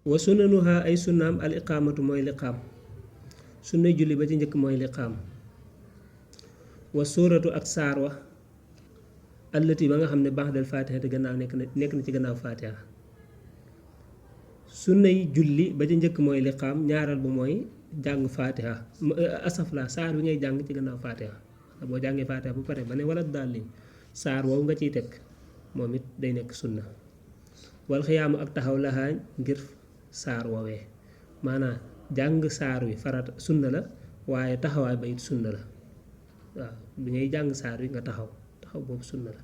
wa sunanuha ay sunnaam al iqaamatu mooy liqaam sunnay julli ba ci njëkk mooy liqaam wa suuratu ak saar wa allati ba nga xam ne ba'dal faatiha te gannaaw nekk na ci gannaaw faatiha sunnay julli ba ci njëkk mooy liqaam ñaareel bu mooy jàng faatiha asafla saar bi ngay jàng ci gannaaw faatiha boo jàngee faatiha bu pare ba ne wala daalin saar woowu nga ciy teg moom it day nekk sunna wal xiyaamu ak taxaw laxaa ngir saar woowee maanaam jàng saar wi farata sunna la waaye taxawaay ba it sunna la waaw bi ngay jàng saar wi nga taxaw boobu sunna la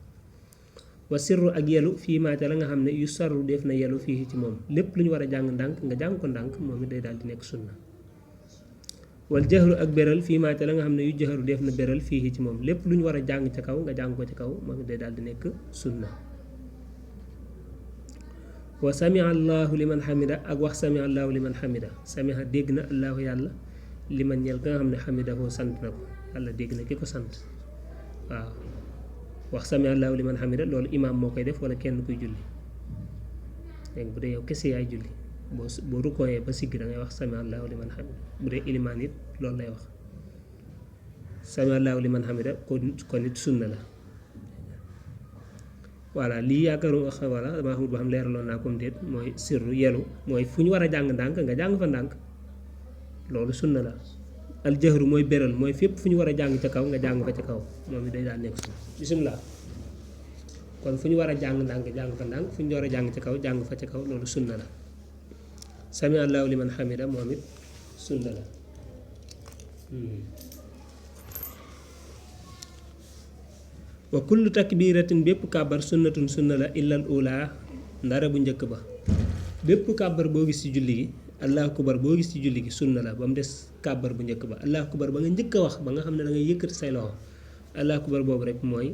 wa sirru ak yelu fii maa ca la nga xam ne yu sarru def na yelu fii ci moom lépp lu ñu war a jàng ndànk nga jàng ko ndànk moom it day daal di nekk sunna wal jahru ak beral fii maa ca la nga xam ne yu jaharu def na beral fii ci moom lépp lu ñu war a jàng ca kaw nga jàng ko ca kaw moom it day daal di nekk sunna wa samia allahu liman xamida ak wax samia allahu liman xamida samia dégg na allahu yàlla liman ñel ka nga xam ne xamidahu sant na ko yàlla dégg na ki ko sant waaw wax samia allahu liman xamida loolu imaam moo koy def wala kenn kuy julli léegi bu dee yow kese yaay julli boo rukkooyee ba sigg da ngay wax samia allahu liman xamida bu dee ilimaan it loolu lay wax samia allahu liman xamida kon it sunna la voilà lii yaakaaru wax voilà damaa xamul ba xam leeraloon naa comme déet mooy sirru yelu mooy fu ñu war a jàng ndànk nga jàng fa ndànk loolu sunna la aljahru mooy beral mooy fépp fu ñu war a jàng ca kaw nga jàng fa ca kaw moom it day daal nekk sunna bisimilah kon fu ñu war a jàng ndànk jàng fa ndànk fu ñu war a jàng ca kaw jàng fa ca kaw loolu sunna la sami allahu liman xamida moom it sunna la wa kullu takbiratin bépp kàbbar sunnatun sunna la illal ula ndara bu njëkk ba bépp kàbbar boo gis ci julli gi allahu akbar boo gis ci julli gi sunna la ba mu des kàbbar bu njëkk ba allahu akbar ba nga njëkk a wax ba nga xam ne da ngay yëkkati say loxo allahu akbar boobu rek mooy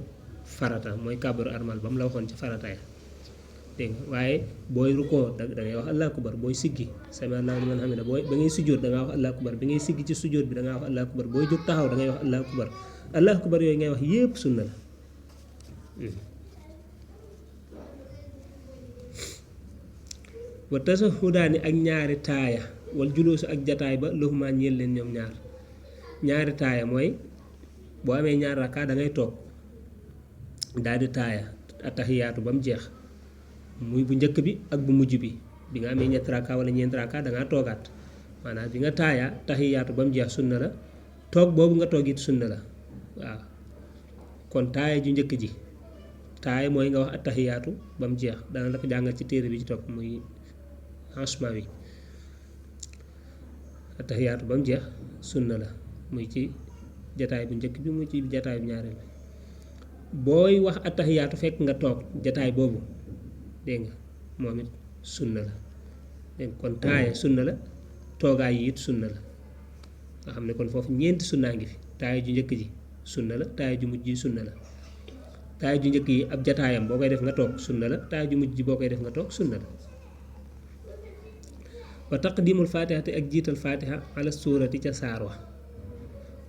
farata mooy kàbbaru armal ba mu la waxoon ci farata ya dégg nga waaye booy rukkoo da ngay wax allahu akbar booy siggi sami allahu liman hamida booy ba ngay sujjóot da ngaa wax allahu akbar bi ngay siggi ci sujjóot bi da ngaa wax allahu akbar booy jóg taxaw da ngay wax allahu akbar yooyu ngay wax yépp sunna la wa tasahudaani ak ñaari taaya wal juloosu ak jataay ba loxumaa ñeel leen ñoom ñaari taaya mooy boo amee ñaar rakka da ngay toog daal di taaya attahiyaatu ba mu jeex muy bu njëkk bi ak bu mujj bi bi nga amee ñetti rakka wala ñeenti rakka da ngaa toogaat maanaam bi nga taaya tahiyaatu ba mu jeex sunna la toog boobu nga toog it sunna la waaw kon taaya ju njëkk ji taaya mooy nga wax attahiyaatu ba mu jeex dana la ko jàngal ci téere bi ci topp muy Asmaa wi attahiyaatu ba mu jeex sunna la muy ci jataay bu njëkk bi muy ci jataay bu ñaareel bi booy wax attahiyaatu fekk nga toog jataay boobu dégg nga moom it sunna la dégg nga kon taaya sunna la toogaay yi it sunna la nga xam ne kon foofu ñeenti sunnaa ngi fi taaya ju njëkk ji sunna la taaya ju mujj ji sunna la taaya ju njëkk yi ab jataayam boo koy def nga toog sunna la taaya ju mujj ji boo koy def nga toog sunna la wa taqdimul fatihati ak jiital fatiha ala suurati ca saar wa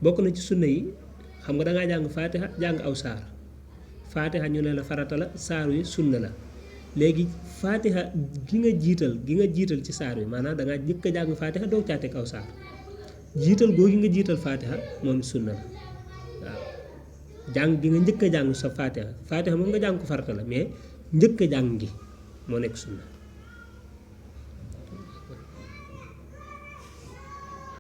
bokk na ci sunna yi xam nga dangaa jàng fatiha jàng aw saar fatiha ñu ne la farata la saar wi sunna la léegi fatiha gi nga jiital ci saar wi maanaam dangaa njëkk a jàng fatiha doog caa teg aw saar jiital googu nga jiital fatiha moom sunna la waaw jàng gi nga njëkk a jàng sa fatiha moom nga jàng ko farata la mais njëkk a jàng gi moo nekk sunna